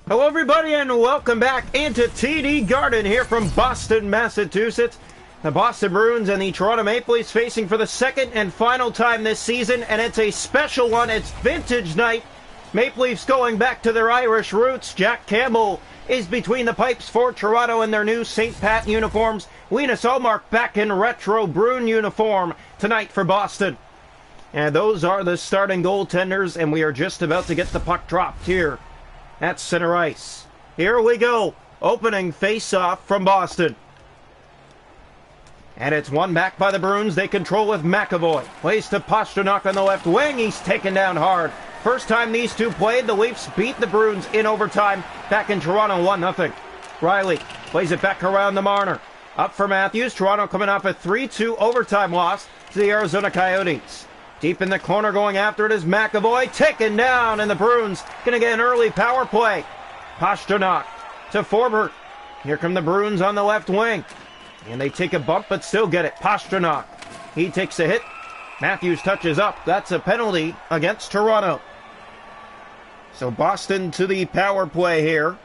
Hello everybody and welcome back into TD Garden here from Boston, Massachusetts. The Boston Bruins and the Toronto Maple Leafs facing for the second and final time this season, and it's a special one. It's vintage night. Maple Leafs going back to their Irish roots. Jack Campbell is between the pipes for Toronto in their new St. Pat uniforms. Linus Ullmark back in retro Bruin uniform tonight for Boston. And those are the starting goaltenders, and we are just about to get the puck dropped here at center ice. Here we go. Opening face-off from Boston. And it's won back by the Bruins. They control with McAvoy. Plays to Pastrnak on the left wing. He's taken down hard. First time these two played, the Leafs beat the Bruins in overtime back in Toronto 1-0. Riley plays it back around the Marner. Up for Matthews. Toronto coming off a 3-2 overtime loss to the Arizona Coyotes. Deep in the corner going after it is McAvoy. Taken down, and the Bruins going to get an early power play. Pastrnak to Forbort. Here come the Bruins on the left wing. And they take a bump, but still get it. Pastrnak. He takes a hit. Matthews touches up. That's a penalty against Toronto. So Boston to the power play here.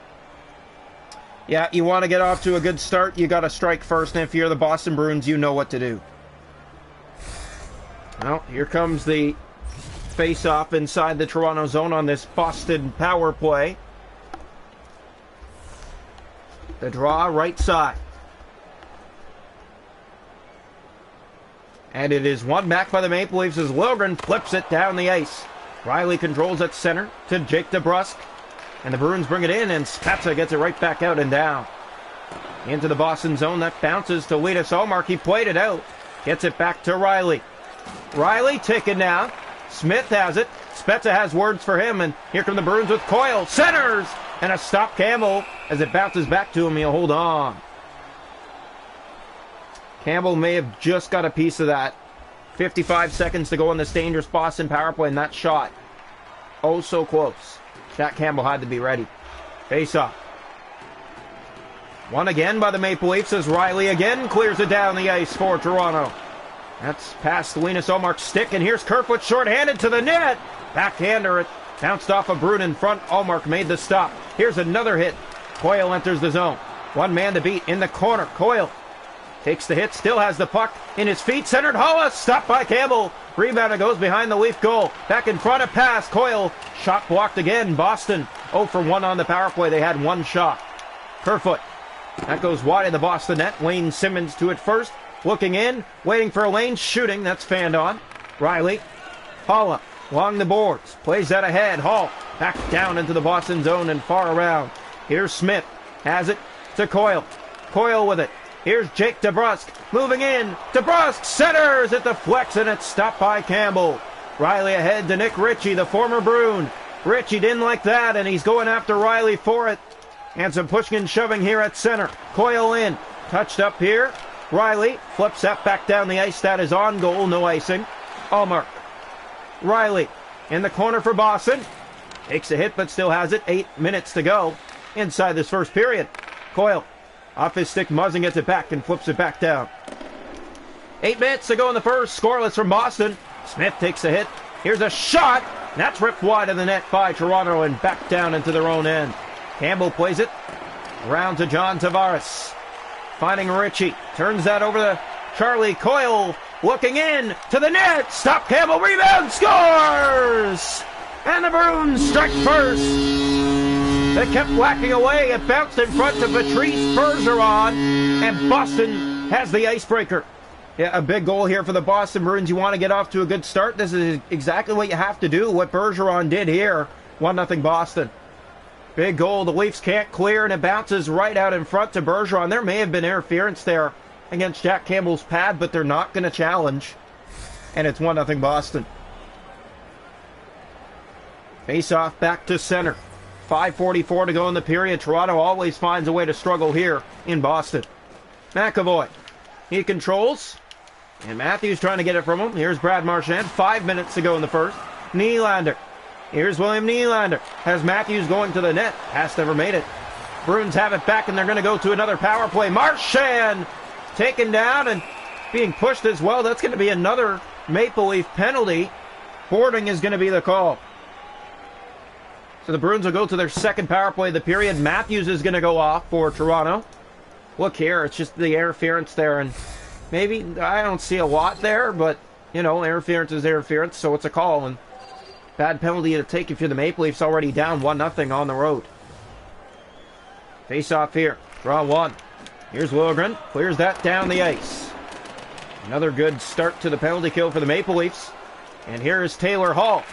Yeah, you want to get off to a good start, you got to strike first. And if you're the Boston Bruins, you know what to do. Well, here comes the face-off inside the Toronto zone on this Boston power play. The draw right side. And it is won back by the Maple Leafs as Liljegren flips it down the ice. Riley controls at center to Jake DeBrusk. And the Bruins bring it in, and Spezza gets it right back out and down. Into the Boston zone. That bounces to Linus Ullmark. He played it out. Gets it back to Riley. Riley taken down. Smith has it. Spezza has words for him, and here come the Bruins with Coyle. Centers! And a stop Campbell. As it bounces back to him, he'll hold on. Campbell may have just got a piece of that. 55 seconds to go on this dangerous Boston power play, and that shot. Oh, so close. Jack Campbell had to be ready. Face off. Won again by the Maple Leafs as Riley again clears it down the ice for Toronto. That's past Linus Ullmark's stick, and here's Kerfoot shorthanded to the net. Backhander, it bounced off a Bruin in front. Ullmark made the stop. Here's another hit. Coyle enters the zone. One man to beat in the corner. Coyle takes the hit, still has the puck in his feet. Centered Hollis, stopped by Campbell. Rebound, it goes behind the Leaf goal. Back in front of pass. Coyle, shot blocked again. Boston 0 for 1 on the power play. They had one shot. Kerfoot, that goes wide of the Boston net. Wayne Simmons to it first. Looking in, waiting for a lane, shooting. That's fanned on. Riley, Holla, along the boards. Plays that ahead. Hall, back down into the Boston zone and far around. Here's Smith, has it to Coyle. Coyle with it. Here's Jake DeBrusk, moving in. DeBrusk centers, it deflects, and it's stopped by Campbell. Riley ahead to Nick Ritchie, the former Bruin. Ritchie didn't like that, and he's going after Riley for it. And some pushing and shoving here at center. Coyle in, touched up here. Riley flips that back down the ice. That is on goal, no icing. Ullmark. Riley in the corner for Boston. Takes a hit, but still has it. 8 minutes to go inside this first period. Coyle off his stick, Muzzin gets it back and flips it back down. 8 minutes to go in the first. Scoreless from Boston. Smith takes a hit. Here's a shot. That's ripped wide of the net by Toronto and back down into their own end. Campbell plays it. Round to John Tavares. Finding Ritchie. Turns that over to Charlie Coyle. Looking in to the net. Stop Campbell. Rebound. Scores! And the Bruins strike first. They kept whacking away. It bounced in front to Patrice Bergeron. And Boston has the icebreaker. Yeah, a big goal here for the Boston Bruins. You want to get off to a good start. This is exactly what you have to do. What Bergeron did here. 1-0 Boston. Big goal. The Leafs can't clear, and it bounces right out in front to Bergeron. There may have been interference there against Jack Campbell's pad, but they're not going to challenge. And it's 1-0 Boston. Face-off back to center. 5:44 to go in the period. Toronto always finds a way to struggle here in Boston. McAvoy. He controls. And Matthews trying to get it from him. Here's Brad Marchand. 5 minutes to go in the first. Nylander. Here's William Nylander. Has Matthews going to the net. Pass never made it. Bruins have it back, and they're going to go to another power play. Marchand taken down and being pushed as well. That's going to be another Maple Leaf penalty. Boarding is going to be the call. So the Bruins will go to their second power play of the period. Matthews is going to go off for Toronto. Look here, it's just the interference there, and maybe I don't see a lot there, but you know, interference is interference, so it's a call, and bad penalty to take if you're the Maple Leafs, already down 1-0 on the road. Face off here, draw one. Here's Liljegren, clears that down the ice. Another good start to the penalty kill for the Maple Leafs. And here is Taylor Hall.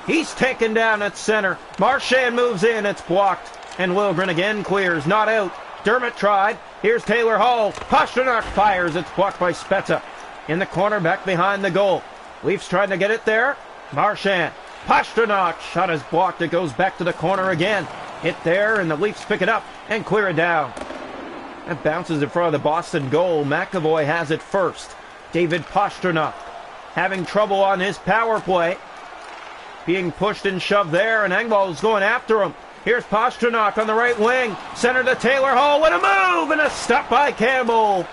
He's taken down at center. Marchand moves in, it's blocked. And Liljegren again clears, not out. Dermott tried. Here's Taylor Hall. Pastrnak fires, it's blocked by Spezza. In the corner, back behind the goal. Leafs trying to get it there. Marchand. Pastrnak, shot is blocked, it goes back to the corner again. Hit there, and the Leafs pick it up and clear it down. That bounces in front of the Boston goal. McAvoy has it first. David Pastrnak having trouble on his power play. Being pushed and shoved there, and Engvall's going after him. Here's Pastrnak on the right wing. Center to Taylor Hall with a move and a stop by Campbell.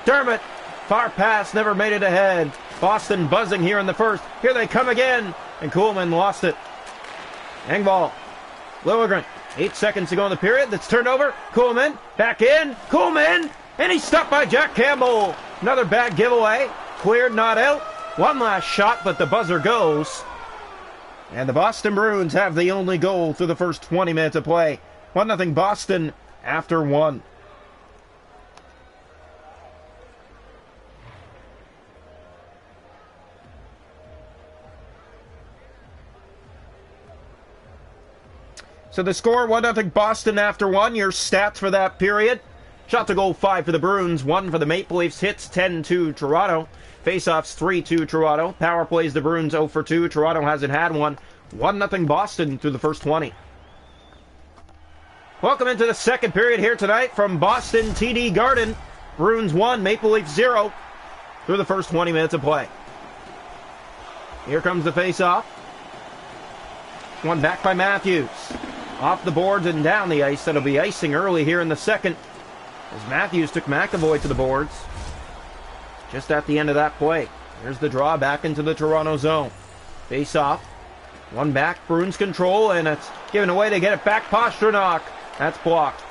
Dermott, far pass, never made it ahead. Boston buzzing here in the first. Here they come again, and Kuhlman lost it. Engvall, Liljegren, 8 seconds to go in the period. That's turned over. Kuhlman, back in. Kuhlman, and he's stopped by Jack Campbell. Another bad giveaway. Cleared, not out. One last shot, but the buzzer goes. And the Boston Bruins have the only goal through the first 20 minutes of play. 1-0 Boston after one. So the score, 1-0 Boston after one. Your stats for that period. Shot to goal 5 for the Bruins, 1 for the Maple Leafs. Hits 10-2 Toronto. Faceoffs 3-2 Toronto. Power plays the Bruins 0 for 2. Toronto hasn't had one. 1-0 Boston through the first 20. Welcome into the second period here tonight from Boston TD Garden. Bruins 1, Maple Leafs 0 through the first 20 minutes of play. Here comes the faceoff. One back by Matthews. Off the boards and down the ice. That'll be icing early here in the second, as Matthews took McAvoy to the boards just at the end of that play. Here's the draw back into the Toronto zone. Face off. One back, Bruins control, and it's given away. They get it back. Pastrnak. That's blocked.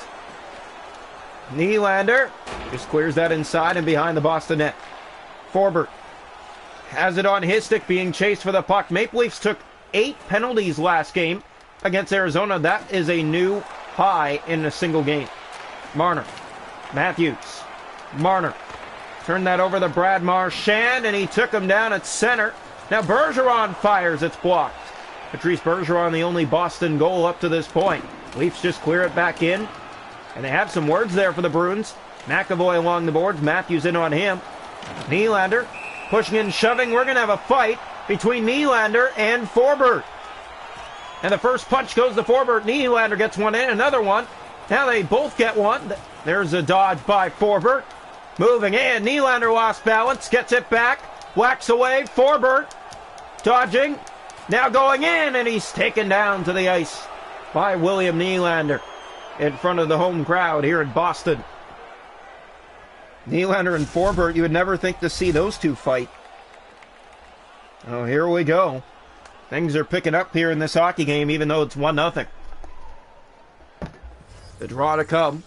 Nylander just clears that inside and behind the Boston net. Forbert has it on his stick, being chased for the puck. Maple Leafs took 8 penalties last game against Arizona. That is a new high in a single game. Marner. Matthews. Marner. Turned that over to Brad Marchand, and he took him down at center. Now Bergeron fires. It's blocked. Patrice Bergeron, the only Boston goal up to this point. Leafs just clear it back in, and they have some words there for the Bruins. McAvoy along the boards. Matthews in on him. Nylander pushing and shoving. We're going to have a fight between Nylander and Forbert. And the first punch goes to Forbert. Nylander gets one in, another one. Now they both get one. There's a dodge by Forbert. Moving in. Nylander lost balance. Gets it back. Whacks away. Forbert dodging. Now going in, and he's taken down to the ice by William Nylander in front of the home crowd here in Boston. Nylander and Forbert, you would never think to see those two fight. Oh, here we go. Things are picking up here in this hockey game, even though it's 1-0. The draw to come.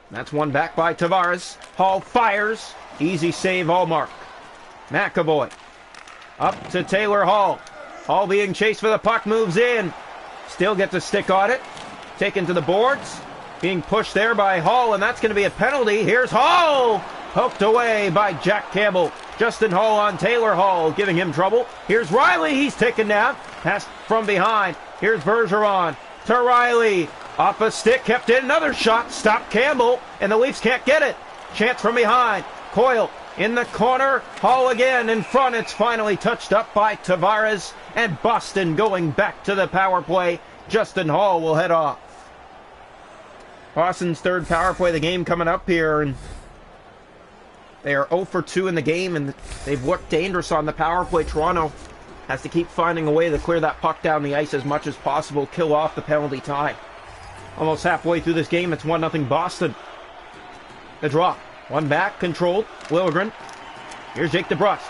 That's one back by Tavares. Hall fires. Easy save, Allmark. McAvoy. Up to Taylor Hall. Hall being chased for the puck, moves in. Still gets a stick on it. Taken to the boards. Being pushed there by Hall, and that's going to be a penalty. Here's Hall. Poked away by Jack Campbell. Justin Hall on Taylor Hall, giving him trouble. Here's Riley. He's taken down. Passed from behind. Here's Bergeron to Riley. Off a stick, kept in. Another shot. Stopped Campbell, and the Leafs can't get it. Chance from behind. Coyle in the corner. Hall again in front. It's finally touched up by Tavares. And Boston going back to the power play. Justin Hall will head off. Boston's third power play of the game coming up here, and they are 0 for 2 in the game, and they've looked dangerous on the power play. Toronto has to keep finding a way to clear that puck down the ice as much as possible, kill off the penalty time. Almost halfway through this game, it's 1-0 Boston. The draw. One back, controlled. Liljegren. Here's Jake DeBrusk.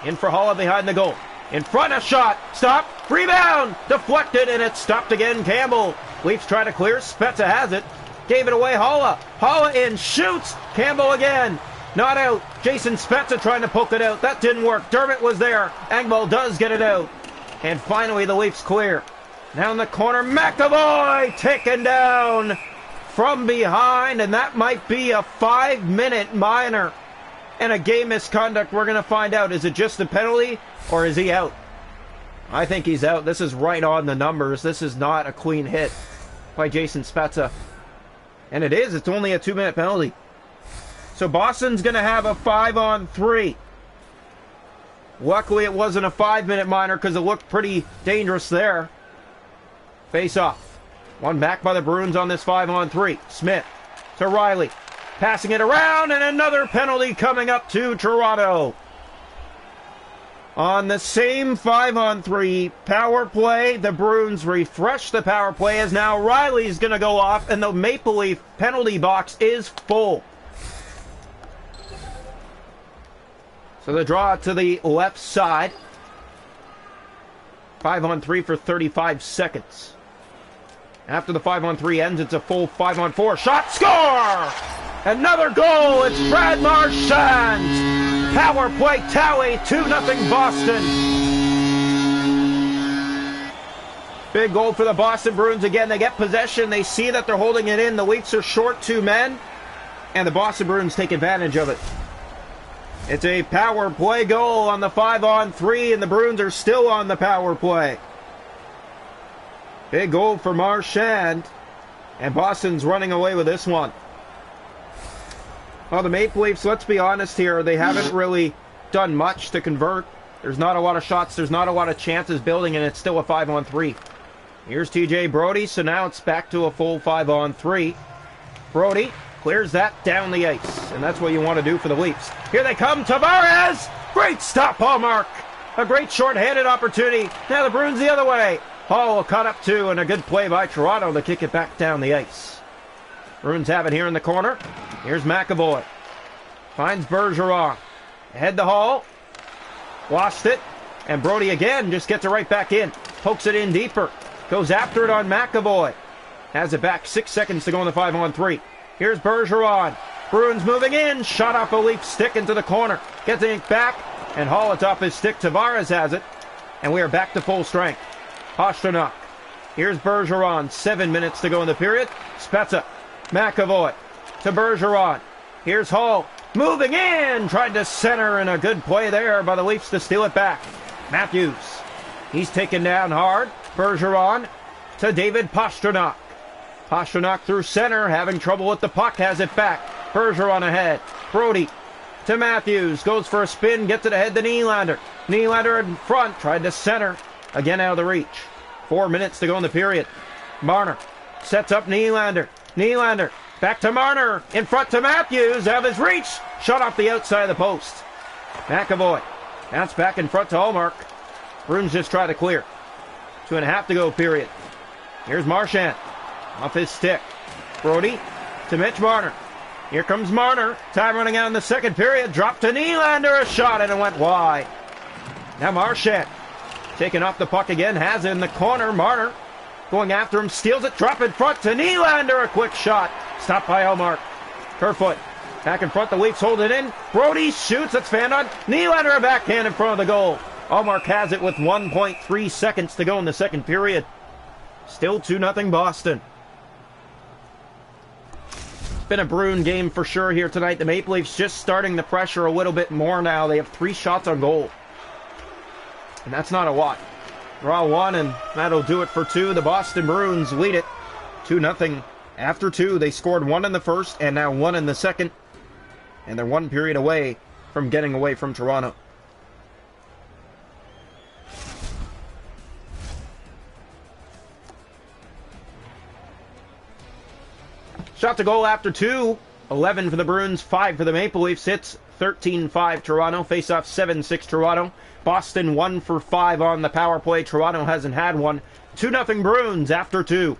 In for Hall behind the goal. In front, a shot. Stop. Rebound. Deflected, and it's stopped again. Campbell. Leafs try to clear. Spezza has it. Gave it away. Holla. Holla in. Shoots. Campbell again. Not out. Jason Spezza trying to poke it out. That didn't work. Dermott was there. Engvall does get it out. And finally, the Leafs clear. Now in the corner, McAvoy taken down from behind, and that might be a 5-minute minor. And a game misconduct, we're going to find out. Is it just a penalty, or is he out? I think he's out. This is right on the numbers. This is not a clean hit by Jason Spezza. And it is. It's only a 2-minute penalty. So Boston's going to have a 5-on-3. Luckily, it wasn't a 5-minute minor because it looked pretty dangerous there. Face off. One back by the Bruins on this 5-on-3. Smith to Riley. Passing it around, and another penalty coming up to Toronto. On the same 5-on-3 power play, the Bruins refresh the power play as now Riley's going to go off, and the Maple Leaf penalty box is full. So the draw to the left side. 5-on-3 for 35 seconds. After the 5-on-3 ends, it's a full 5-on-4. Shot, score! Another goal. It's Brad Marchand. Power play tally, 2-0 Boston. Big goal for the Boston Bruins again. They get possession. They see that they're holding it in. The Leafs are short 2 men. And the Boston Bruins take advantage of it. It's a power play goal on the 5-on-3, and the Bruins are still on the power play. Big goal for Marchand, and Boston's running away with this one. Well, the Maple Leafs, let's be honest here, they haven't really done much to convert. There's not a lot of shots, there's not a lot of chances building, and it's still a 5-on-3. Here's TJ Brodie, so now it's back to a full 5-on-3. Brodie clears that down the ice, and that's what you want to do for the Leafs. Here they come, Tavares! Great stop, Hallmark! A great short-handed opportunity. Now the Bruins the other way. Hall caught up to, and a good play by Toronto to kick it back down the ice. Bruins have it here in the corner. Here's McAvoy. Finds Bergeron. Ahead to Hall. Lost it. And Brodie again just gets it right back in. Pokes it in deeper. Goes after it on McAvoy. Has it back. 6 seconds to go in the 5-on-3. Here's Bergeron. Bruins moving in. Shot off a Leaf stick into the corner. Gets it back. And Hall it's off his stick. Tavares has it. And we are back to full strength. Pastrnak. Here's Bergeron. 7 minutes to go in the period. Spezza. McAvoy. To Bergeron. Here's Hall. Moving in. Tried to center, and a good play there by the Leafs to steal it back. Matthews. He's taken down hard. Bergeron to David Pastrnak. Pastrnak through center, having trouble with the puck, has it back. Bergeron ahead. Brodie to Matthews. Goes for a spin, gets it ahead to Nylander. Nylander in front, tried to center. Again out of the reach. 4 minutes to go in the period. Marner sets up Nylander. Nylander back to Marner. In front to Matthews. Out of his reach. Shot off the outside of the post. McAvoy. Bounce back in front to Hallmark. Bruins just try to clear. 2.5 to go period. Here's Marchand. Off his stick. Brodie to Mitch Marner. Here comes Marner. Time running out in the second period. Dropped to Nylander. A shot, and it went wide. Now Marchand. Taking off the puck again. Has it in the corner. Marner going after him. Steals it. Drop in front to Nylander. A quick shot. Stopped by Hallmark. Kerfoot. Back in front. The Leafs hold it in. Brodie shoots. It's fanned on. Nylander a backhand in front of the goal. Hallmark has it with 1.3 seconds to go in the second period. Still 2-0 Boston. Been a Bruin game for sure here tonight. The Maple Leafs just starting the pressure a little bit more now. They have 3 shots on goal. And that's not a lot. Draw 1, and that'll do it for 2. The Boston Bruins lead it 2-0. After 2, they scored 1 in the first and now 1 in the second. And they're 1 period away from getting away from Toronto. Shot to goal after 2. 11 for the Bruins, 5 for the Maple Leafs. Hits 13-5 Toronto. Face-off 7-6 Toronto. Boston 1 for 5 on the power play. Toronto hasn't had one. 2-0 Bruins after 2.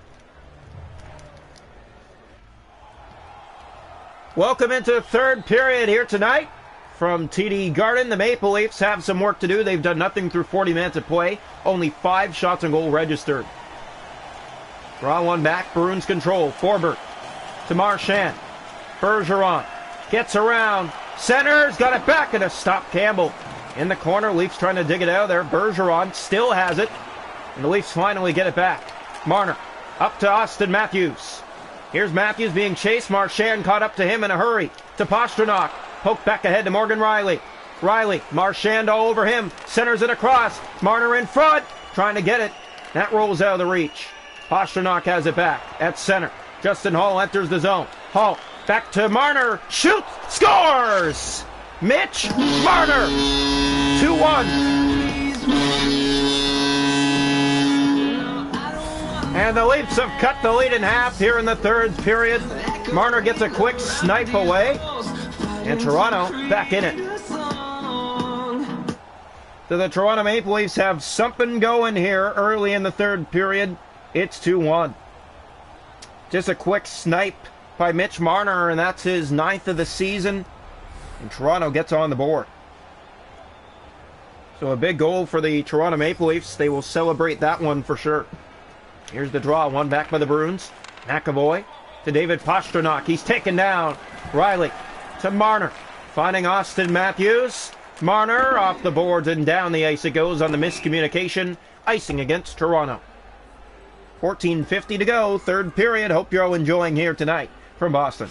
Welcome into the third period here tonight. from TD Garden. The Maple Leafs have some work to do. They've done nothing through 40 minutes of play. Only 5 shots on goal registered. Draw one back. Bruins control. Forbert to Marchand. Bergeron gets around. Center's got it back and a stop. Campbell in the corner. Leafs trying to dig it out of there. Bergeron still has it. And the Leafs finally get it back. Marner up to Austin Matthews. Here's Matthews being chased. Marchand caught up to him in a hurry. To Pastrnak. Poke back ahead to Morgan Riley. Riley. Marchand all over him. Centers it across. Marner in front. Trying to get it. That rolls out of the reach. Pastrnak has it back at center. Justin Hall enters the zone. Hall back to Marner. Shoots. Scores! Mitch Marner. 2-1. And the Leafs have cut the lead in half here in the third period. Marner gets a quick snipe away. And Toronto back in it. So the Toronto Maple Leafs have something going here early in the third period. It's 2-1. Just a quick snipe by Mitch Marner, and that's his 9th of the season. And Toronto gets on the board. So a big goal for the Toronto Maple Leafs. They will celebrate that one for sure. Here's the draw. One back by the Bruins. McAvoy to David Pastrnak. He's taken down. Riley to Marner. Finding Austin Matthews. Marner off the boards and down the ice it goes on the miscommunication. Icing against Toronto. 14:50 to go. Third period. Hope you're all enjoying here tonight from Boston.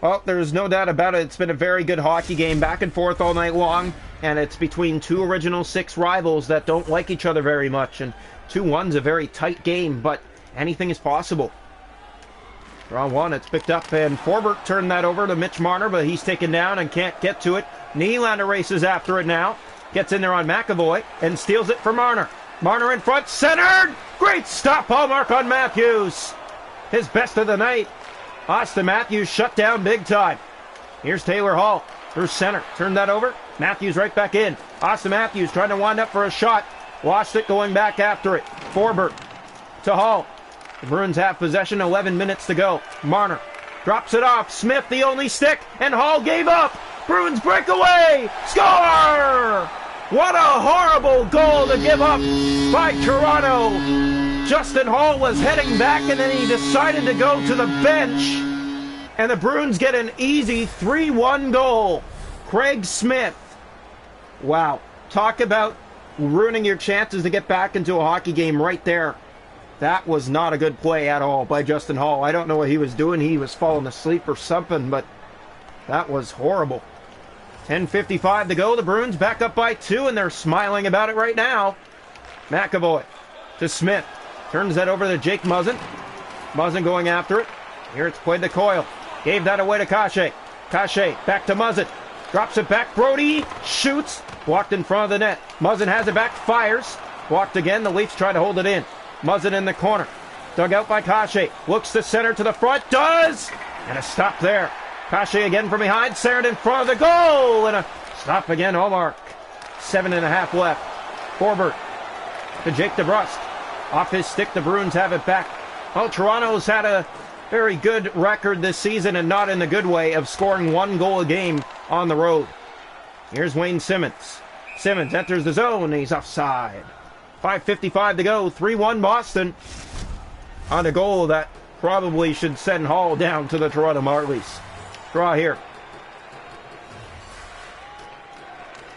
Well, there's no doubt about it. It's been a very good hockey game. Back and forth all night long. And it's between two Original Six rivals that don't like each other very much. And 2-1's a very tight game, but anything is possible. Draw one, it's picked up, and Forbert turned that over to Mitch Marner, but he's taken down and can't get to it. Nylander races after it now. Gets in there on McAvoy and steals it for Marner. Marner in front, centered! Great stop, hallmark on Matthews. His best of the night. Austin Matthews shut down big time. Here's Taylor Hall through center. Turned that over. Matthews right back in. Austin Matthews trying to wind up for a shot. Lost it going back after it. Forbert to Hall. The Bruins have possession, 11 minutes to go. Marner drops it off. Smith the only stick, and Hall gave up. Bruins breakaway. Score! What a horrible goal to give up by Toronto. Justin Hall was heading back, and then he decided to go to the bench. And the Bruins get an easy 3-1 goal. Craig Smith. Wow. Talk about ruining your chances to get back into a hockey game right there. That was not a good play at all by Justin Hall. I don't know what he was doing. He was falling asleep or something, but that was horrible. 10:55 to go. The Bruins back up by 2, and they're smiling about it right now. McAvoy to Smith. Turns that over to Jake Muzzin. Muzzin going after it. Here it's played to Coyle. Gave that away to Cachet. Cachet back to Muzzin. Drops it back. Brody shoots. Blocked in front of the net. Muzzin has it back. Fires. Blocked again. The Leafs try to hold it in. Muzzin in the corner. Dug out by Cachet. Looks to center to the front. Does! And a stop there. Cachet again from behind. Centered in front of the goal. And a stop again. Hallmark. 7.5 left. Forbert to Jake DeBrusque. Off his stick. The Bruins have it back. Well, Toronto's had a very good record this season, and not in the good way of scoring 1 goal a game on the road. Here's Wayne Simmons. Simmons enters the zone. He's offside. 5:55 to go. 3-1 Boston on a goal that probably should send Hall down to the Toronto Marlies. Draw here.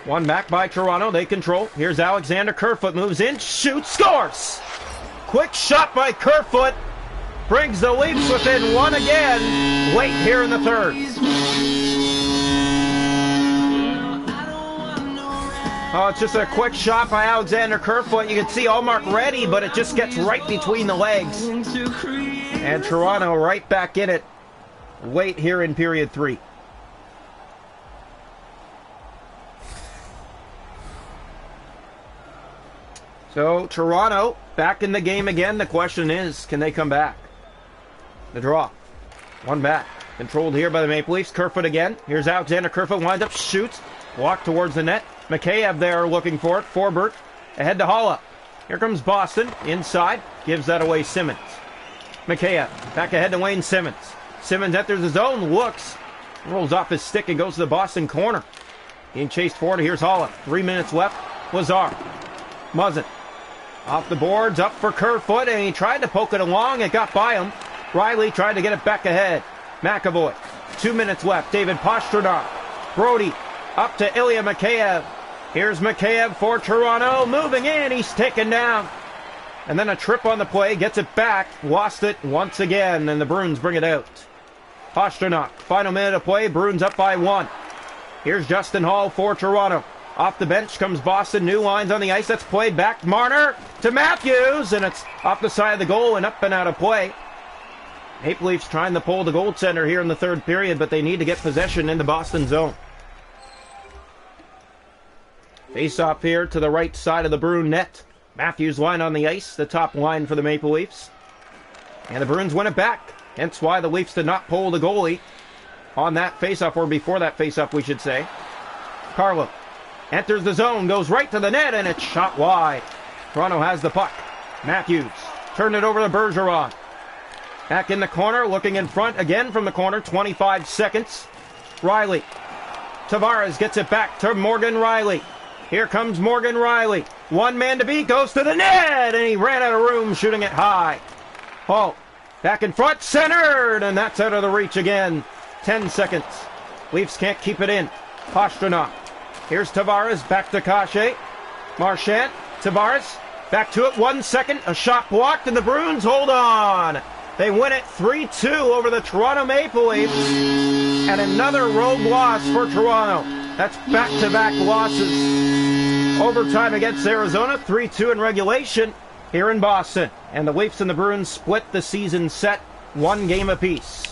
One back by Toronto. They control. Here's Alexander Kerfoot. Moves in. Shoots. Scores! Quick shot by Kerfoot. Brings the Leafs within 1 again. Late here in the third. Oh, it's just a quick shot by Alexander Kerfoot. You can see Allmark ready, but it just gets right between the legs. And Toronto right back in it late here in period 3. So Toronto back in the game again. The question is, can they come back? The draw. One back. Controlled here by the Maple Leafs. Kerfoot again. Here's Alexander Kerfoot. Winds up. Shoots. Walk towards the net. Mikheyev there looking for it. Forbert ahead to Holla. Here comes Boston. Inside. Gives that away Simmons. Mikheyev back ahead to Wayne Simmons. Simmons enters the zone. Looks. Rolls off his stick and goes to the Boston corner. Being chased forward. Here's Holland. 3 minutes left. Lazar. Muzzin. Off the boards. Up for Kerfoot. And he tried to poke it along. It got by him. Riley tried to get it back ahead. McAvoy. 2 minutes left. David Pastrnak. Brody. Up to Ilya Mikheyev. Here's Mikheyev for Toronto. Moving in. He's taken down. And then a trip on the play. Gets it back. Lost it once again. And the Bruins bring it out. Pastrnak. Final minute of play. Bruins up by 1. Here's Justin Hall for Toronto. Off the bench comes Boston. New lines on the ice. That's played back. Marner to Matthews. And it's off the side of the goal and up and out of play. Maple Leafs trying to pull the goaltender here in the third period, but they need to get possession in the Boston zone. Face off here to the right side of the Bruin net. Matthews line on the ice, the top line for the Maple Leafs. And the Bruins win it back. Hence why the Leafs did not pull the goalie on that face-off, or before that face-off, we should say. Carlo enters the zone, goes right to the net, and it's shot wide. Toronto has the puck. Matthews turned it over to Bergeron. Back in the corner, looking in front again from the corner, 25 seconds. Riley. Tavares gets it back to Morgan Riley. Here comes Morgan Riley. One man to beat, goes to the net, and he ran out of room shooting it high. Hall back in front, centered, and that's out of the reach again. 10 seconds. Leafs can't keep it in. Pastrnak. Here's Tavares, back to Cachet. Marchand, Tavares, back to it, 1 second. A shot blocked, and the Bruins hold on. They win it 3-2 over the Toronto Maple Leafs. And another road loss for Toronto. That's back-to-back losses. Overtime against Arizona, 3-2 in regulation here in Boston. And the Leafs and the Bruins split the season set 1 game apiece.